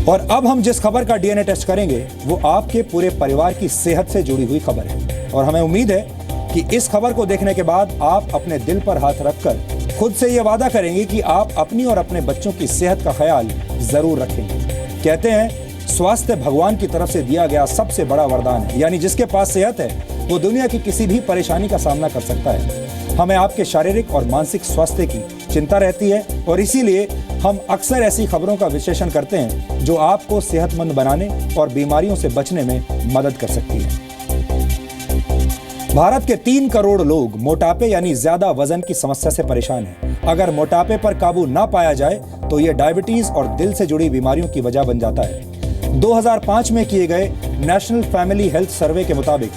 और अब हम जिस खबर का डीएनए टेस्ट करेंगे वो आपके पूरे परिवार की सेहत से जुड़ी हुई खबर है और हमें उम्मीद है कि इस खबर को देखने के बाद आप अपने दिल पर हाथ रखकर खुद से ये वादा करेंगे कि आप अपनी और अपने बच्चों की सेहत का ख्याल जरूर रखेंगे। कहते हैं स्वास्थ्य भगवान की तरफ से दिया गया सबसे बड़ा वरदान है, यानी जिसके पास सेहत है वो दुनिया की किसी भी परेशानी का सामना कर सकता है। हमें आपके शारीरिक और मानसिक स्वास्थ्य की चिंता रहती है और इसीलिए हम अक्सर ऐसी खबरों का विश्लेषण करते हैं जो आपको सेहतमंद बनाने और बीमारियों से बचने में मदद कर सकती है। भारत के 3 करोड़ लोग मोटापे यानी ज्यादा वजन की समस्या से परेशान हैं। अगर मोटापे पर काबू ना पाया जाए तो यह डायबिटीज और दिल से जुड़ी बीमारियों की वजह बन जाता है। 2005 में किए गए नेशनल फैमिली हेल्थ सर्वे के मुताबिक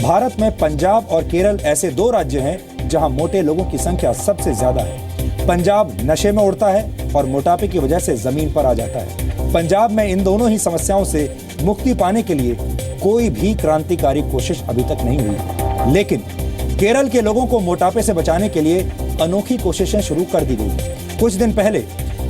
भारत में पंजाब और केरल ऐसे 2 राज्य हैं जहां मोटे लोगों की संख्या सबसे ज्यादा है। पंजाब नशे में उड़ता है और मोटापे की वजह से जमीन पर आ जाता है। पंजाब में इन दोनों ही समस्याओं से मुक्ति पाने के लिए कोई भी क्रांतिकारी कोशिश अभी तक नहीं हुई, लेकिन केरल के लोगों को मोटापे से बचाने के लिए अनोखी कोशिशें शुरू कर दी गई। कुछ दिन पहले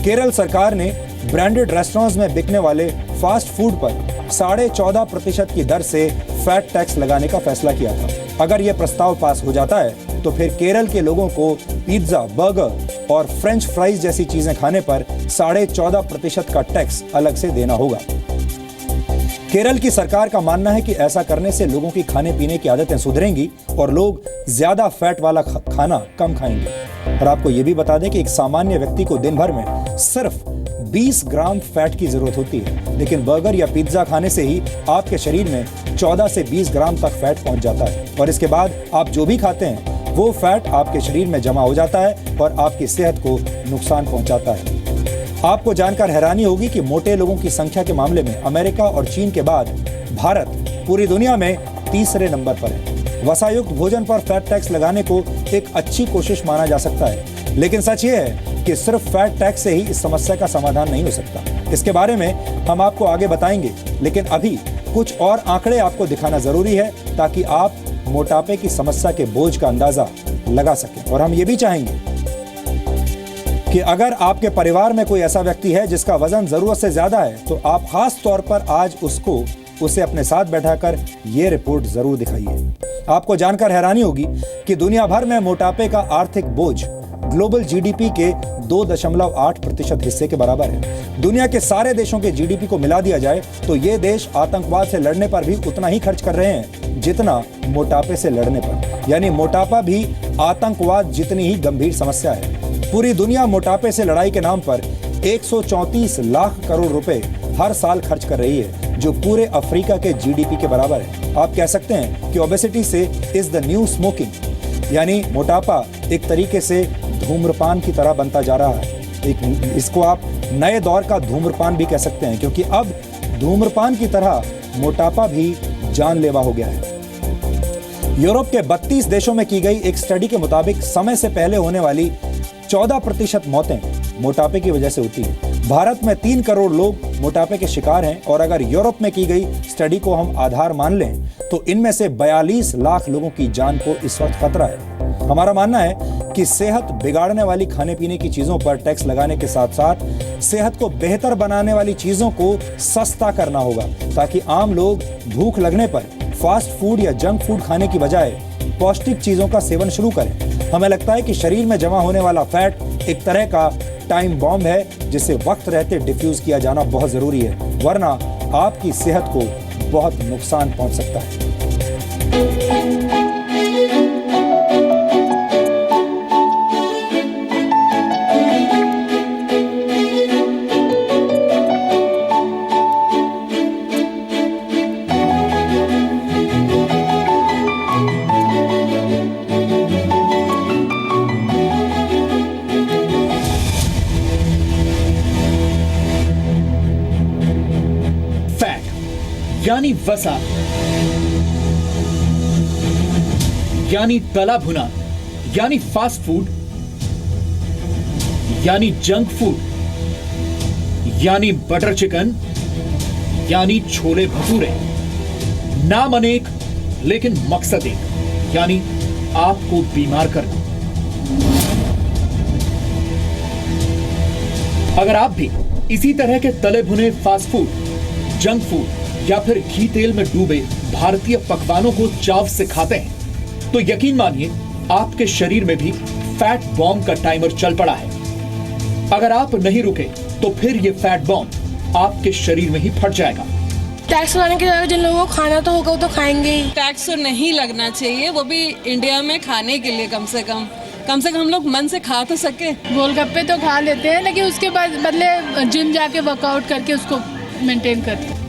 केरल सरकार ने ब्रांडेड रेस्टोरेंट्स में बिकने वाले फास्ट फूड पर 14.5% की दर से फैट टैक्स लगाने का फैसला किया था। अगर यह प्रस्ताव पास हो जाता है तो फिर केरल के लोगों को पिज्जा, बर्गर और फ्रेंच फ्राइज जैसी चीजें खाने पर 14.5% का टैक्स अलग से देना होगा। केरल की सरकार का मानना है कि ऐसा करने से लोगों की खाने पीने की आदतें सुधरेंगी और लोग ज्यादा फैट वाला खाना कम खाएंगे। और आपको यह भी बता दें कि एक सामान्य व्यक्ति को दिन भर में सिर्फ 20 ग्राम फैट की जरूरत होती है, लेकिन बर्गर या पिज्जा खाने से ही आपके शरीर में 14 से 20 ग्राम तक फैट पहुंच जाता है और इसके बाद आप जो भी खाते हैं वो फैट आपके शरीर में जमा हो जाता है और आपकी सेहत को नुकसान पहुंचाता है। आपको जानकर हैरानी होगी कि मोटे लोगों की संख्या के मामले में अमेरिका और चीन के बाद भारत पूरी दुनिया में 3रे नंबर पर है। वसायुक्त भोजन पर फैट टैक्स लगाने को एक अच्छी कोशिश माना जा सकता है, लेकिन सच ये है कि सिर्फ फैट टैक्स से ही इस समस्या का समाधान नहीं हो सकता। इसके बारे में हम आपको आगे बताएंगे, लेकिन अभी कुछ और आंकड़े आपको दिखाना जरूरी है ताकि आप मोटापे की समस्या के बोझ का अंदाजा लगा सकें। और हम ये भी चाहेंगे कि अगर आपके परिवार में कोई ऐसा व्यक्ति है जिसका वजन जरूरत से ज्यादा है तो आप खास तौर पर आज उसे अपने साथ बैठाकर यह रिपोर्ट जरूर दिखाइए। आपको जानकर हैरानी होगी कि दुनिया भर में मोटापे का आर्थिक बोझ ग्लोबल जीडीपी के 2.8% हिस्से के बराबर है। दुनिया के सारे देशों के जीडीपी को मिला दिया जाए तो ये देश आतंकवाद से लड़ने पर भी उतना ही खर्च कर रहे हैं जितना मोटापे से लड़ने पर। यानी मोटापा भी आतंकवाद जितनी ही गंभीर समस्या है। पूरी दुनिया मोटापे से लड़ाई के नाम पर 134 लाख करोड़ रुपए हर साल खर्च कर रही है, जो पूरे अफ्रीका के जीडीपी के बराबर है। आप कह सकते हैं कि ओबेसिटी से इज द न्यू स्मोकिंग, यानी मोटापा एक तरीके से धूम्रपान की तरह बनता जा रहा है। इसको आप नए दौर का धूम्रपान भी कह सकते हैं, क्योंकि अब धूम्रपान की तरह मोटापा भी जानलेवा हो गया है। यूरोप के 32 देशों में की गई एक स्टडी के मुताबिक समय से पहले होने वाली 14% मौतें मोटापे की वजह से होती हैं। भारत में 3 करोड़ लोग मोटापे के शिकार हैं और अगर यूरोप में की गई स्टडी को हम आधार मान लें तो इनमें से 42 लाख लोगों की जान को इस वक्त खतरा है। हमारा मानना है कि सेहत बिगाड़ने वाली खाने पीने की चीजों पर टैक्स लगाने के साथ साथ सेहत को बेहतर बनाने वाली चीजों को सस्ता करना होगा, ताकि आम लोग भूख लगने पर फास्ट फूड या जंक फूड खाने की बजाय पौष्टिक चीजों का सेवन शुरू करें। हमें लगता है कि शरीर में जमा होने वाला फैट एक तरह का टाइम बॉम्ब है जिसे वक्त रहते डिफ्यूज किया जाना बहुत जरूरी है, वरना आपकी सेहत को बहुत नुकसान पहुंच सकता है। यानी वसा, यानी तला भुना, यानी फास्ट फूड, यानी जंक फूड, यानी बटर चिकन, यानी छोले भटूरे। नाम अनेक लेकिन मकसद एक, यानी आपको बीमार करना। अगर आप भी आप इसी तरह के तले भुने फास्ट फूड, जंक फूड या फिर घी तेल में डूबे भारतीय पकवानों को चाव से खाते हैं तो यकीन मानिए आपके शरीर में भी फैट बॉम्ब का टाइमर चल पड़ा है। अगर आप नहीं रुके तो फिर ये फैट बॉम्ब आपके शरीर में ही फट जाएगा। टैक्स लगाने के बाद जिन लोगों को खाना तो होगा वो तो खाएंगे ही। टैक्स तो नहीं लगना चाहिए, वो भी इंडिया में खाने के लिए कम से कम हम लोग मन से खा तो सके। गोलगप्पे तो खा लेते हैं लेकिन उसके बाद बदले जिम जाके वर्कआउट करके उसको मेंटेन करते हैं।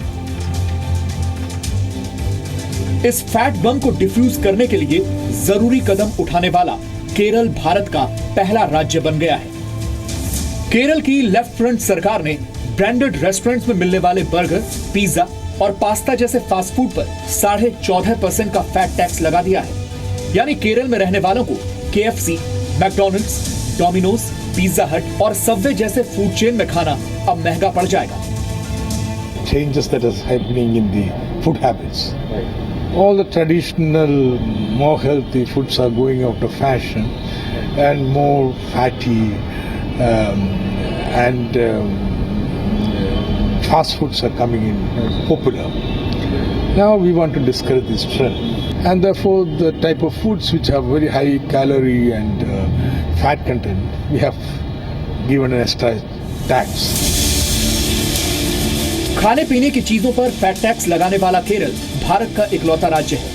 इस फैट बम को डिफ्यूज करने के लिए जरूरी कदम उठाने वाला केरल भारत का पहला राज्य बन गया है। केरल की लेफ्ट फ्रंट सरकार ने ब्रांडेड रेस्टोरेंट्स में मिलने वाले बर्गर, पिज्जा और पास्ता जैसे फास्ट फूड पर 14.5% का फैट टैक्स लगा दिया है। यानी केरल में रहने वालों को KFC, मैकडॉनल्ड्स, डोमिनोज, पिज्जा हट और सबवे जैसे फूड चेन में खाना अब महंगा पड़ जाएगा। Changes that is happening in the food habits. All the traditional, more healthy foods are going out of fashion, and more fatty and fast foods are coming in popular. Now we want to discourage this trend, and therefore the type of foods which have very high calorie and fat content, we have given an extra tax. खाने पीने की चीजों पर fat tax लगाने वाला केरल भारत का इकलौता राज्य है,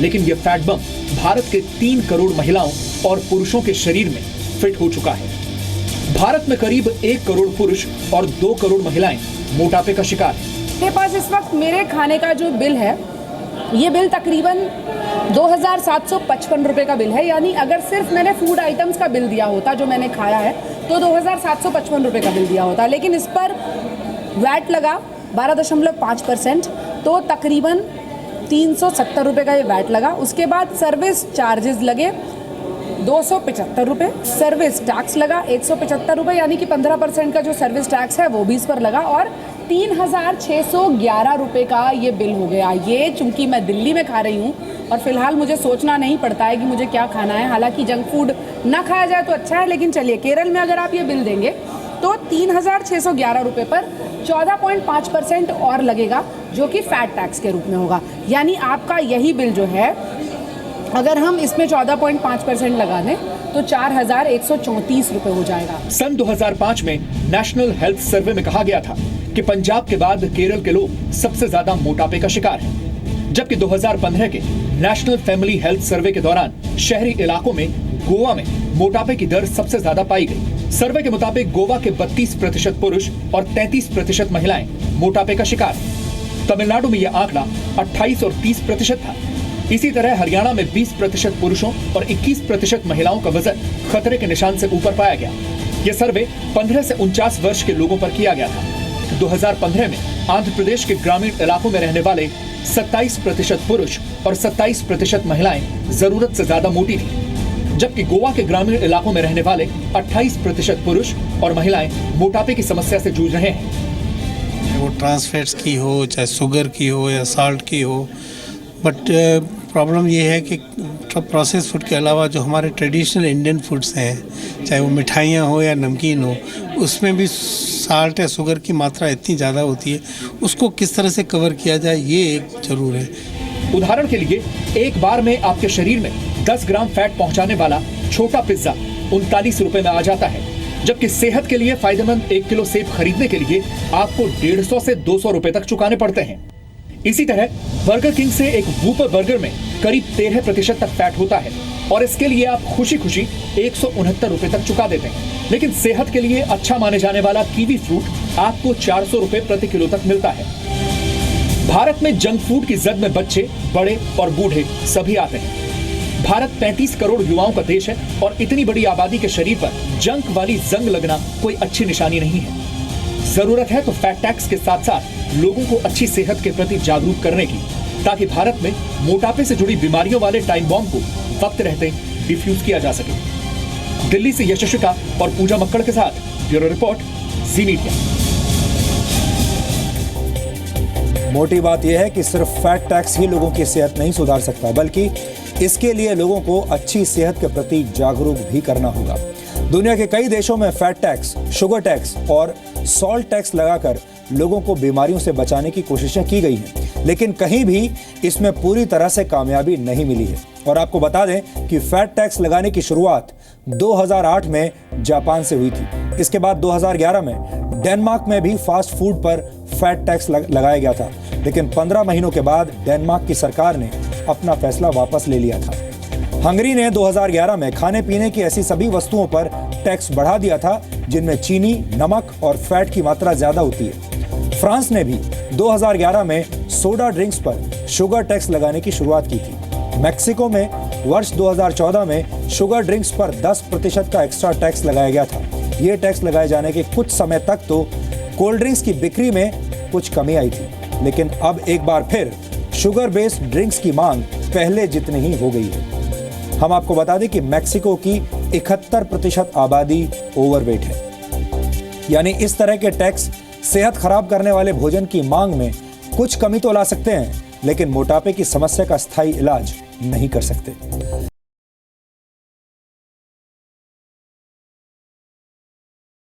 लेकिन यह फैट बम भारत के 3 करोड़ महिलाओं और पुरुषों के शरीर में फिट हो चुका है। भारत में करीब 1 करोड़ पुरुष और 2 करोड़ महिलाएं मोटापे का शिकार हैं। मेरे पास इस वक्त मेरे खाने का जो बिल है, ये बिल तकरीबन 2,755 रुपए का बिल है। यानी अगर सिर्फ मैंने फूड आइटम्स का बिल दिया होता जो मैंने खाया है तो 2,755 रुपए का बिल दिया होता, लेकिन इस पर वैट लगा 12.5%, तो तकरीबन 370 रुपए का ये वैट लगा। उसके बाद सर्विस चार्जेस लगे 275 रुपये, सर्विस टैक्स लगा 175 रुपये, यानी कि 15% का जो सर्विस टैक्स है वो भी इस पर लगा, और 3,611 रुपये का ये बिल हो गया। ये चूंकि मैं दिल्ली में खा रही हूँ और फिलहाल मुझे सोचना नहीं पड़ता है कि मुझे क्या खाना है, हालांकि जंक फूड ना खाया जाए तो अच्छा है, लेकिन चलिए केरल में अगर आप ये बिल देंगे तो 3,611 रुपये पर 14.5% और लगेगा, जो कि फैट टैक्स के रूप में होगा। यानी आपका यही बिल जो है, अगर हम इसमें 14.5% लगा दें तो 4,134 रुपये हो जाएगा। सन 2005 में नेशनल हेल्थ सर्वे में कहा गया था कि पंजाब के बाद केरल के लोग सबसे ज्यादा मोटापे का शिकार हैं, जबकि 2015 के नेशनल फैमिली हेल्थ सर्वे के दौरान शहरी इलाकों में गोवा में मोटापे की दर सबसे ज्यादा पाई गई। सर्वे के मुताबिक गोवा के 32% पुरुष और 33% महिलाएं मोटापे का शिकार हैं। तमिलनाडु में यह आंकड़ा 28 और 30% था। इसी तरह हरियाणा में 20% पुरुषों और 21% महिलाओं का वजन खतरे के निशान से ऊपर पाया गया। यह सर्वे 15 से 49 वर्ष के लोगों पर किया गया था। 2015 में आंध्र प्रदेश के ग्रामीण इलाकों में रहने वाले 27% पुरुष और 27% महिलाएं जरूरत से ज्यादा मोटी थी, जबकि गोवा के ग्रामीण इलाकों में रहने वाले 28% पुरुष और महिलाएं मोटापे की समस्या से जूझ रहे हैं। वो ट्रांस फैट्स की हो, चाहे शुगर की हो या साल्ट की हो, बट प्रॉब्लम ये है कि प्रोसेस फूड के अलावा जो हमारे ट्रेडिशनल इंडियन फूड्स हैं, चाहे वो मिठाइयाँ हो या नमकीन हो, उसमें भी साल्ट या शुगर की मात्रा इतनी ज़्यादा होती है। उसको किस तरह से कवर किया जाए, ये एक जरूर है। उदाहरण के लिए एक बार में आपके शरीर में 10 ग्राम फैट पहुंचाने वाला छोटा पिज्जा 39 रुपए में आ जाता है, जबकि सेहत के लिए फायदेमंद 1 किलो सेब खरीदने के लिए आपको 150 से 200 रुपए तक चुकाने पड़ते हैं। इसी तरह बर्गर किंग से एक वूपर बर्गर में करीब 13% तक फैट होता है और इसके लिए आप खुशी खुशी 169 रुपए तक चुका देते हैं। लेकिन सेहत के लिए अच्छा माने जाने वाला कीवी फ्रूट आपको 400 रुपए प्रति किलो तक मिलता है। भारत में जंक फूड की जद में बच्चे, बड़े और बूढ़े सभी आते हैं। भारत 35 करोड़ युवाओं का देश है और इतनी बड़ी आबादी के शरीर पर जंक वाली जंग लगना कोई अच्छी निशानी नहीं है। जरूरत है तो फैट टैक्स के साथ साथ लोगों को अच्छी सेहत के प्रति जागरूक करने की, ताकि भारत में मोटापे से जुड़ी बीमारियों वाले टाइम बॉम्ब को वक्त रहते डिफ्यूज किया जा सके। दिल्ली से यशस्विका और पूजा मक्कड़ के साथ ब्यूरो रिपोर्ट, जी मीडिया। मोटी बात यह है कि सिर्फ फैट टैक्स ही लोगों की सेहत नहीं सुधार सकता, बल्कि इसके लिए लोगों को अच्छी सेहत के प्रति जागरूक भी करना होगा। दुनिया के कई देशों में फैट टैक्स, शुगर टैक्स और सॉल्ट टैक्स लगाकर लोगों को बीमारियों से बचाने की कोशिशें की गई हैं, लेकिन कहीं भी इसमें पूरी तरह से कामयाबी नहीं मिली है। और आपको बता दें कि फैट टैक्स लगाने की शुरुआत 2008 में जापान से हुई थी। इसके बाद 2011 में डेनमार्क में भी फास्ट फूड पर फैट टैक्स लगाया गया था, लेकिन 15 महीनों के बाद डेनमार्क की सरकार ने अपना फैसला वापस ले लिया था। हंगरी ने 2011 में खाने पीने की ऐसी सभी वस्तुओं पर टैक्स बढ़ा दिया था जिनमें चीनी, नमक और फैट की मात्रा ज्यादा होती है। फ्रांस ने भी 2011 में सोडा ड्रिंक्स पर शुगर टैक्स लगाने की शुरुआत की थी। मैक्सिको में वर्ष 2014 में शुगर ड्रिंक्स पर 10% का एक्स्ट्रा टैक्स लगाया गया था। ये टैक्स लगाए जाने के कुछ समय तक तो कोल्ड ड्रिंक्स की बिक्री में कुछ कमी आई थी, लेकिन अब एक बार फिर शुगर बेस्ड ड्रिंक्स की मांग पहले जितनी ही हो गई है। हम आपको बता दें कि मैक्सिको की 71% आबादी ओवरवेट है। यानी इस तरह के टैक्स सेहत खराब करने वाले भोजन की मांग में कुछ कमी तो ला सकते हैं, लेकिन मोटापे की समस्या का स्थायी इलाज नहीं कर सकते।